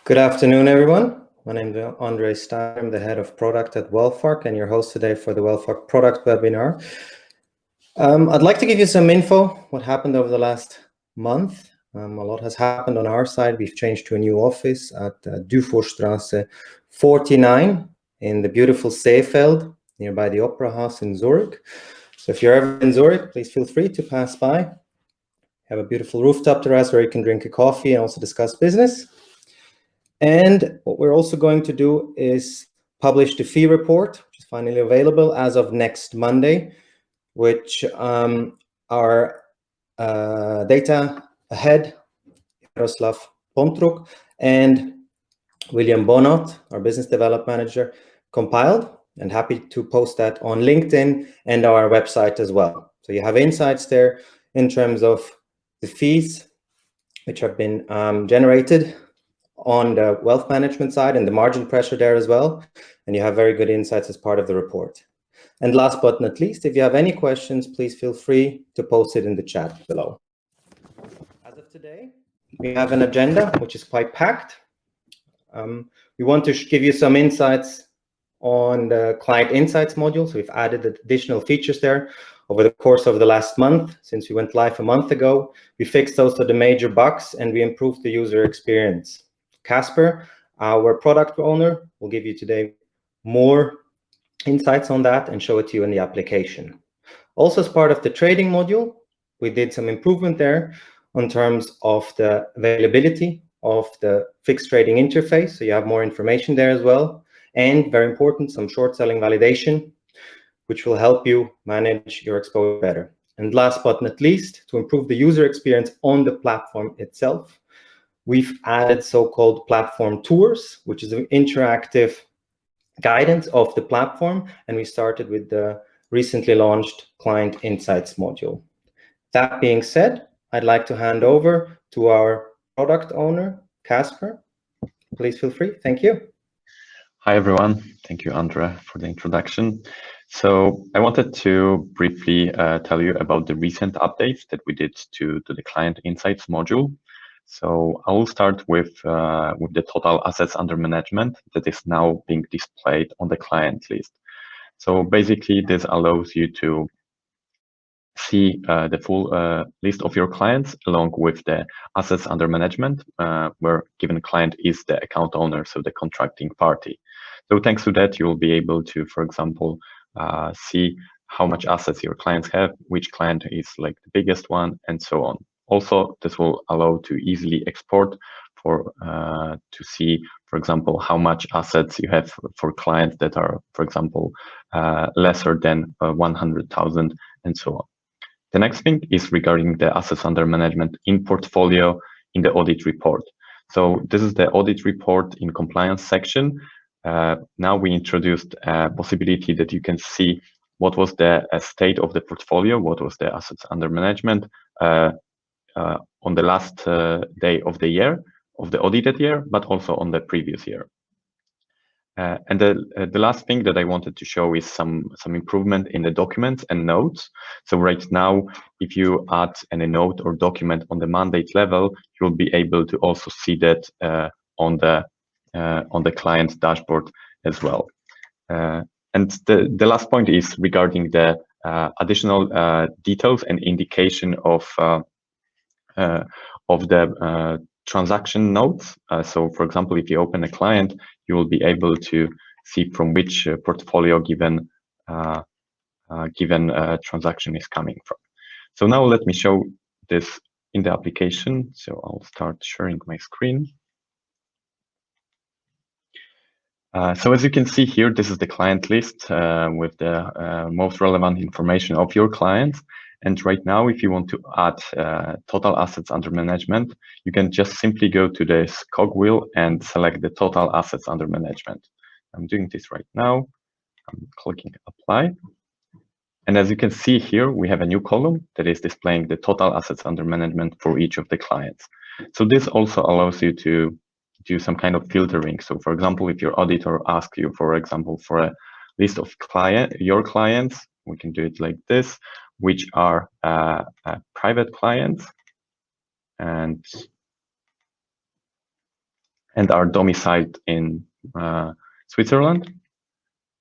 Good afternoon, everyone. My name is André Steiner. I'm the head of product at WealthArc and your host today for the WealthArc product webinar. I'd like to give you some info, what happened over the last month. A lot has happened on our side. We've changed to a new office at Dufourstrasse 49 in the beautiful Seefeld, nearby the Opera House in Zurich. So if you're ever in Zurich, please feel free to pass by. We have a beautiful rooftop terrace where you can drink a coffee and also discuss business. And what we're also going to do is publish the fee report, which is finally available as of next Monday, which our data head, Jaroslav Pontruk, and William Bonot, our business development manager, compiled, and happy to post that on LinkedIn and our website as well. So you have insights there in terms of the fees which have been generated on the wealth management side and the margin pressure there as well. And you have very good insights as part of the report. And last but not least, if you have any questions, please feel free to post it in the chat below. As of today, we have an agenda which is quite packed. We want to give you some insights on the client insights module. So we've added additional features there over the course of the last month. Since we went live a month ago, we fixed those to the major bugs and we improved the user experience. Casper, our product owner, will give you today more insights on that and show it to you in the application. Also, as part of the trading module, we did some improvement there in terms of the availability of the fixed trading interface. So you have more information there as well. And very important, some short selling validation, which will help you manage your exposure better. And last but not least, to improve the user experience on the platform itself, we've added so-called platform tours, which is an interactive guidance of the platform. And we started with the recently launched Client Insights module. That being said, I'd like to hand over to our product owner, Casper. Please feel free. Thank you. Hi, everyone. Thank you, André, for the introduction. So I wanted to briefly tell you about the recent updates that we did to the Client Insights module. So I will start with the total assets under management that is now being displayed on the client list. So basically, this allows you to see the full list of your clients along with the assets under management, where given client is the account owner, so the contracting party. So thanks to that, you will be able to, for example, see how much assets your clients have, which client is like the biggest one, and so on. Also, this will allow to easily export to see, for example, how much assets you have for clients that are, for example, lesser than 100,000 and so on. The next thing is regarding the assets under management in portfolio in the audit report. So this is the audit report in compliance section. Now we introduced a possibility that you can see what was the state of the portfolio, what was the assets under management on the last day of the year, of the audited year, but also on the previous year. And the last thing that I wanted to show is some improvement in the documents and notes. So right now, if you add any note or document on the mandate level, you'll be able to also see that on the client dashboard as well. And the last point is regarding the additional details and indication of the transaction notes. So for example, if you open a client, you will be able to see from which portfolio given transaction is coming from. So now let me show this in the application. So I'll start sharing my screen. So as you can see here, this is the client list with the most relevant information of your clients. And right now, if you want to add total assets under management, you can just simply go to this cogwheel and select the total assets under management. I'm doing this right now. I'm clicking apply. And as you can see here, we have a new column that is displaying the total assets under management for each of the clients. So this also allows you to do some kind of filtering. So for example, if your auditor asks you, for example, for a list of your clients, we can do it like this, which are private clients. And and are domiciled in Switzerland,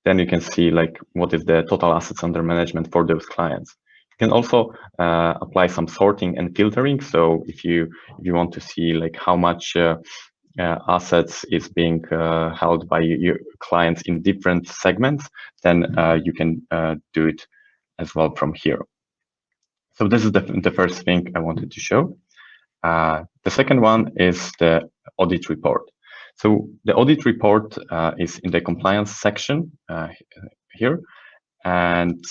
then you can see like what is the total assets under management for those clients. You can also apply some sorting and filtering. So if you want to see like how much assets is being held by your clients in different segments, then you can do it as well from here. So this is the first thing I wanted to show. The second one is the audit report. So the audit report is in the compliance section here, and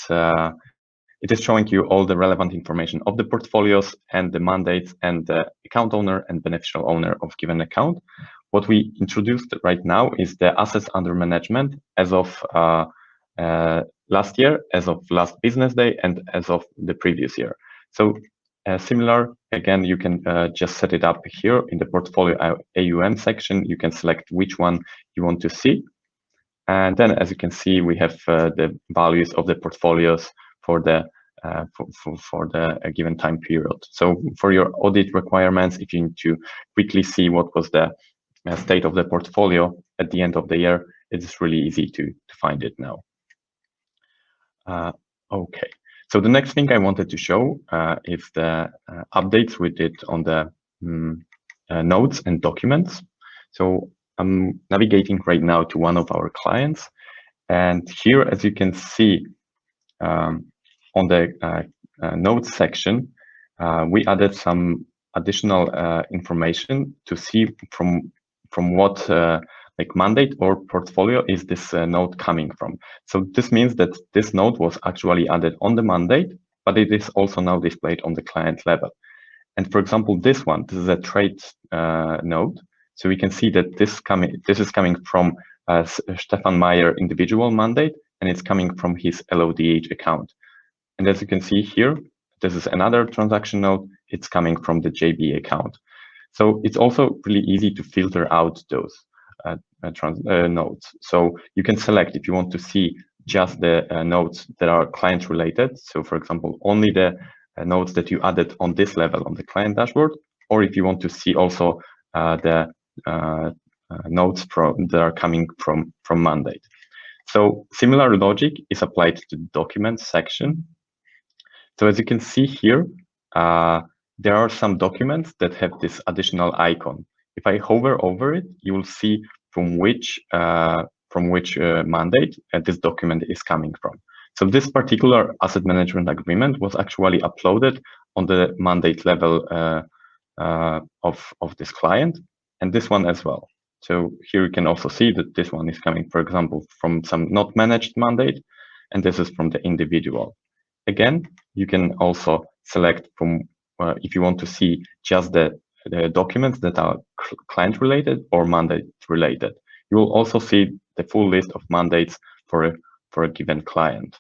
it is showing you all the relevant information of the portfolios and the mandates and the account owner and beneficial owner of given account. What we introduced right now is the assets under management as of last year, as of last business day, and as of the previous year. So similar, again, you can just set it up here in the portfolio AUM section. You can select which one you want to see. And then, as you can see, we have the values of the portfolios for the given time period. So for your audit requirements, if you need to quickly see what was the state of the portfolio at the end of the year, it is really easy to find it now. Okay, so the next thing I wanted to show is the updates we did on the notes and documents. So I'm navigating right now to one of our clients, and here, as you can see, on the notes section, we added some additional information to see from what like mandate or portfolio is this note coming from. So this means that this note was actually added on the mandate, but it is also now displayed on the client level. And for example, this is a trade note. So we can see that this is coming from Stefan Meyer individual mandate, and it's coming from his LODH account. And as you can see here, this is another transaction note. It's coming from the JB account. So it's also really easy to filter out those notes. So you can select if you want to see just the notes that are client related. So for example, only the notes that you added on this level on the client dashboard, or if you want to see also the notes that are coming from mandate. So similar logic is applied to the documents section. So as you can see here, there are some documents that have this additional icon. If I hover over it, you will see from which mandate this document is coming from. So this particular asset management agreement was actually uploaded on the mandate level of this client, and this one as well. So here you can also see that this one is coming, for example, from some not managed mandate, and this is from the individual. Again, you can also select from if you want to see just the documents that are client related or mandate related. You will also see the full list of mandates for a given client.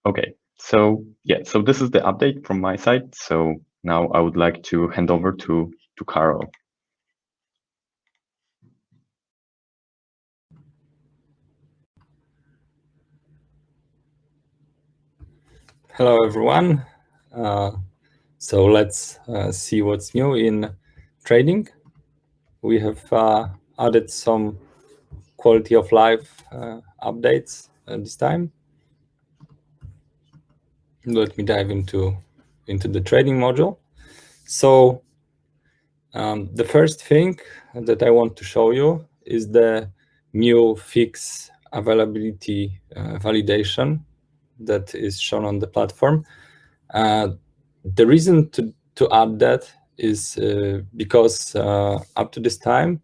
Okay, so yeah, so this is the update from my side. So now I would like to hand over to Carol. Hello, everyone. So let's see what's new in trading. We have added some quality of life updates this time. Let me dive into the trading module. So the first thing that I want to show you is the new fix availability validation that is shown on the platform. The reason to add that is because up to this time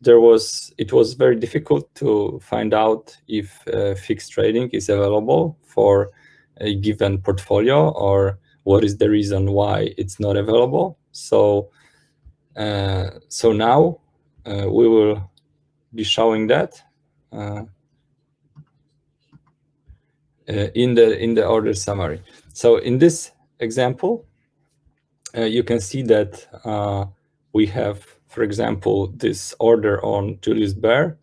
it was very difficult to find out if fixed trading is available for a given portfolio or what is the reason why it's not available. So now we will be showing that in the order summary. So in this example, you can see that we have, for example, this order on Julius Baer,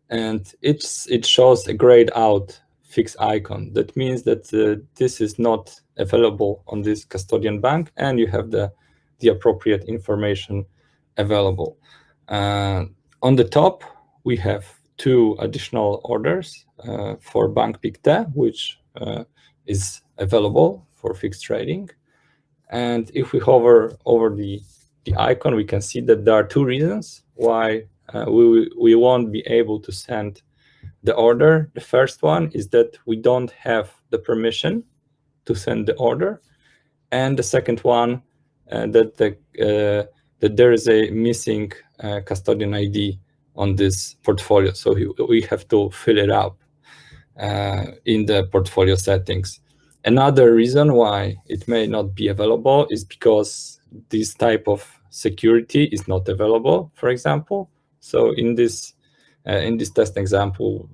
and it shows a grayed out fixed icon. That means that this is not available on this custodian bank, and you have the appropriate information available. On the top, we have 2 additional orders for Bank Pictet, which is available for fixed trading. And if we hover over the icon, we can see that there are 2 reasons why we won't be able to send the order. The first one is that we don't have the permission to send the order, and the second one that there is a missing custodian ID on this portfolio, so we have to fill it up in the portfolio settings. Another reason why it may not be available is because this type of security is not available, for example. So in this test example,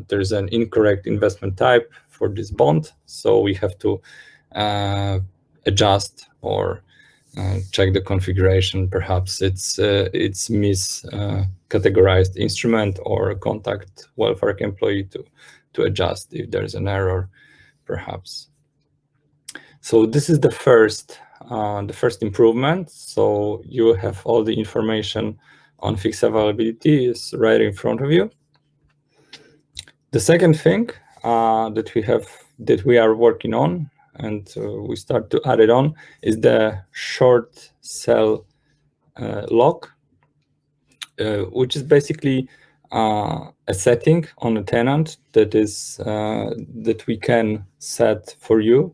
there's an incorrect investment type for this bond, so we have to adjust or check the configuration. Perhaps it's miscategorized instrument, or contact WealthArc employee to adjust if there's an error, perhaps. So this is the first improvement. So you have all the information on fixed availability is right in front of you. The second thing that we are working on, and we start to add it on, is the short sell lock, which is basically a setting on a tenant that is that we can set for you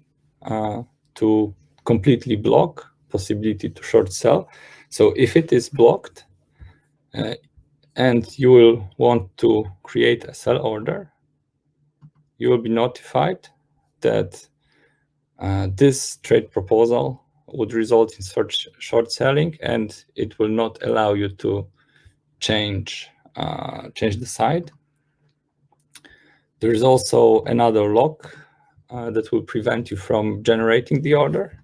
to completely block possibility to short sell. So if it is blocked and you will want to create a sell order, you will be notified that this trade proposal would result in short selling, and it will not allow you to change the side. There is also another lock that will prevent you from generating the order.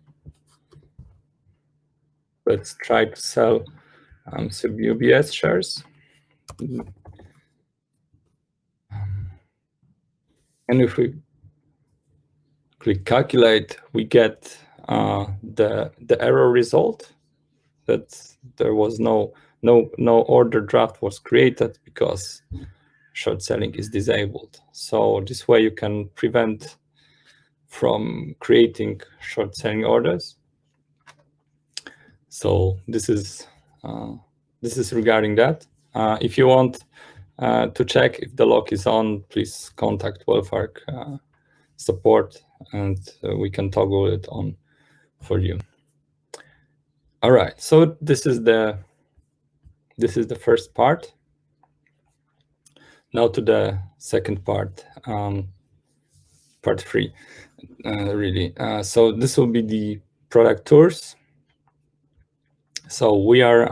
Let's try to sell some UBS shares. And if we click calculate, we get the error result that there was no order draft was created because short selling is disabled. So this way you can prevent from creating short selling orders. So this is regarding that. If you want to check if the lock is on, please contact WealthArc support, and we can toggle it on for you. All right, so this is the first part. Now to the second part, part 3, really. So this will be the product tours. So we are,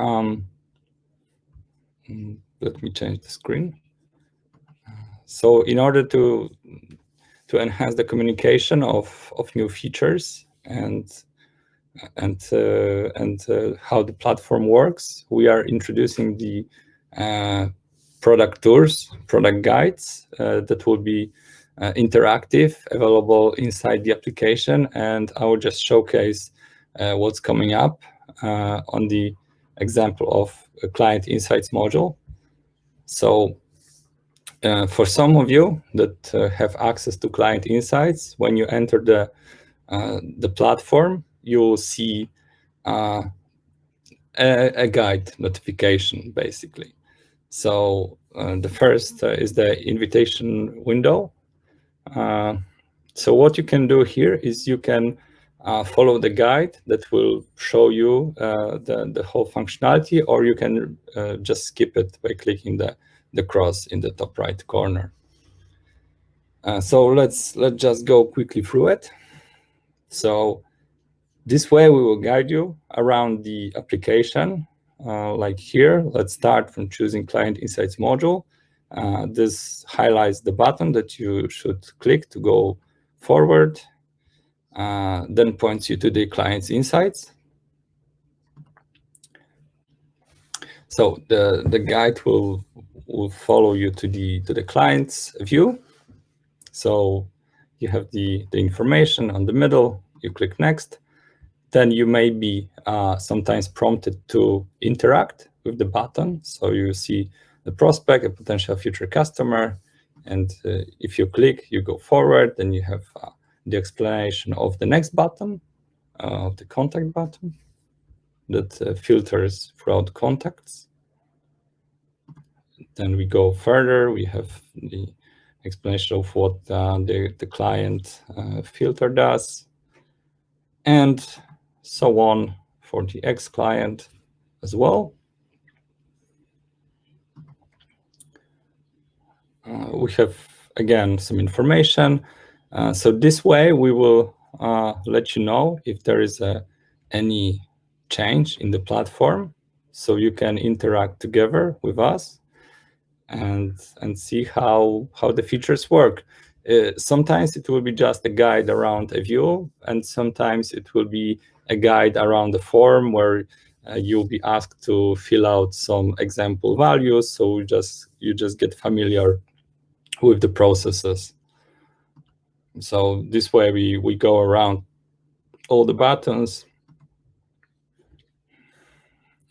let me change the screen. So in order to enhance the communication of new features and how the platform works, we are introducing the product tours, product guides that will be interactive, available inside the application, and I will just showcase what's coming up on the example of a Client Insights module. So for some of you that have access to Client Insights, when you enter the platform, you will see a guide notification, basically. So the first is the invitation window. So what you can do here is you can follow the guide that will show you the whole functionality, or you can just skip it by clicking the cross in the top right corner. So let's just go quickly through it. So this way we will guide you around the application. Like here, let's start from choosing Client Insights module. This highlights the button that you should click to go forward, then points you to the Client's Insights. So the guide will follow you to the client's view. So you have the information on the middle, you click next, then you may be sometimes prompted to interact with the button. So you see the prospect, a potential future customer, and if you click, you go forward, then you have the explanation of the next button, of the contact button that filters throughout contacts. Then we go further, we have the explanation of what the client filter does, and so on for the X client as well. We have, again, some information. So this way, we will let you know if there is any change in the platform, so you can interact together with us and see how the features work. Sometimes it will be just a guide around a view, and sometimes it will be a guide around the form where you'll be asked to fill out some example values, so you just get familiar with the processes. So this way we go around all the buttons.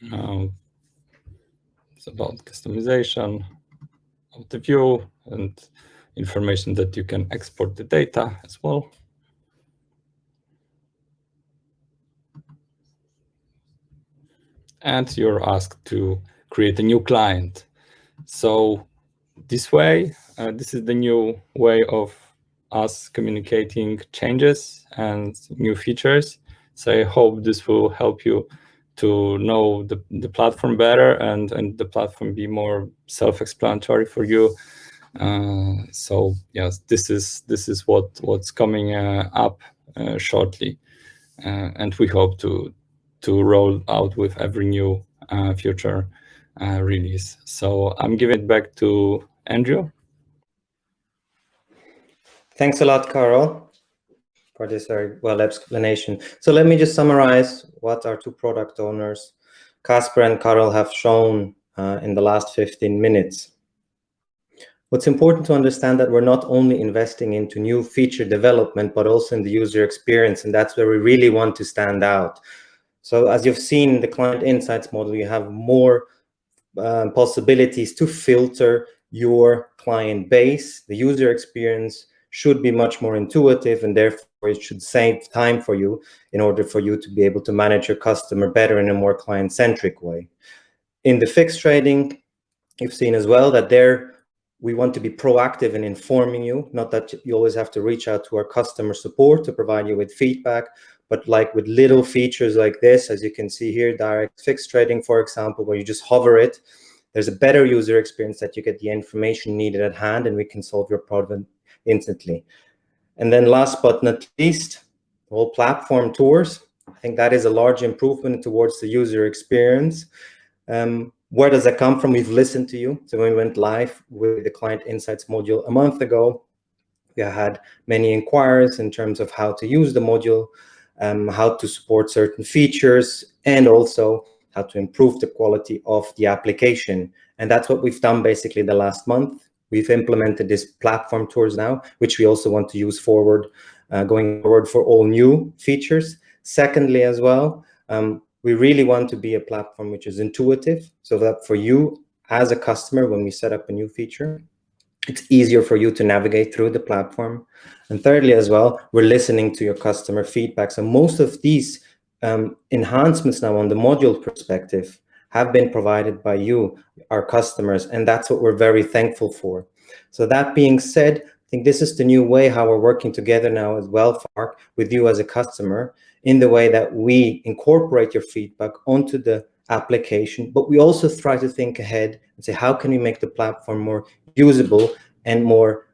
It's about customization of the view and information that you can export the data as well. And you're asked to create a new client. So this way, this is the new way of us communicating changes and new features. So I hope this will help you to know the platform better and the platform be more self-explanatory for you. So yes, this is what's coming up shortly, and we hope to roll out with every new future release. So I'm giving it back to Andrew. Thanks a lot, Carl, for this very well explanation. So let me just summarize what our two product owners, Kasper and Carl, have shown in the last 15 minutes. What's important to understand that we're not only investing into new feature development, but also in the user experience, and that's where we really want to stand out. So as you've seen in the client insights model, you have more possibilities to filter your client base. The user experience should be much more intuitive, and therefore it should save time for you in order for you to be able to manage your customer better in a more client-centric way. In the fixed trading, you've seen as well that there we want to be proactive in informing you, not that you always have to reach out to our customer support to provide you with feedback, but like with little features like this, as you can see here, direct fixed trading, for example, where you just hover it, there's a better user experience that you get the information needed at hand, and we can solve your problem instantly. And then last but not least, all platform tours. I think that is a large improvement towards the user experience. Where does that come from? We've listened to you. So when we went live with the Client Insights module a month ago, we had many inquiries in terms of how to use the module, how to support certain features, and also how to improve the quality of the application. And that's what we've done basically the last month. We've implemented this platform tours now, which we also want to use forward, going forward for all new features. Secondly, as well, we really want to be a platform which is intuitive, so that for you as a customer, when we set up a new feature, it's easier for you to navigate through the platform. And thirdly, as well, we're listening to your customer feedback. So most of these enhancements now on the module perspective have been provided by you, our customers, and that's what we're very thankful for. So that being said, I think this is the new way how we're working together now as WealthArc with you as a customer, in the way that we incorporate your feedback onto the application, but we also try to think ahead and say, how can we make the platform more usable and more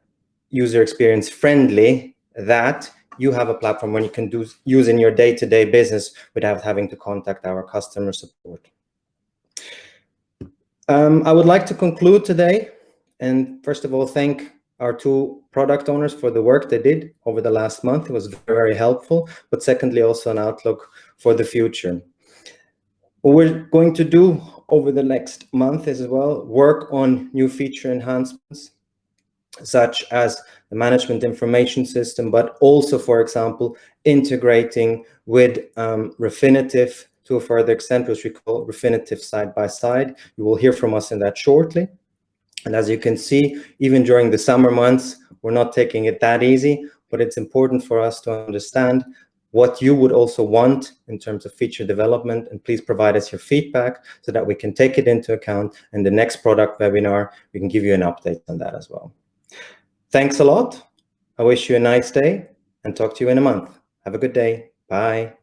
user experience friendly, that you have a platform where you can use in your day-to-day business without having to contact our customer support. I would like to conclude today, and first of all, thank our two product owners for the work they did over the last month. It was very helpful, but secondly, also an outlook for the future. What we're going to do over the next month is as well work on new feature enhancements. such as the management information system, but also, for example, integrating with Refinitiv to a further extent, which we call Refinitiv side by side. You will hear from us in that shortly. And as you can see, even during the summer months, we're not taking it that easy, but it's important for us to understand what you would also want in terms of feature development, and please provide us your feedback so that we can take it into account. In the next product webinar, we can give you an update on that as well. Thanks a lot. I wish you a nice day and talk to you in a month. Have a good day. Bye.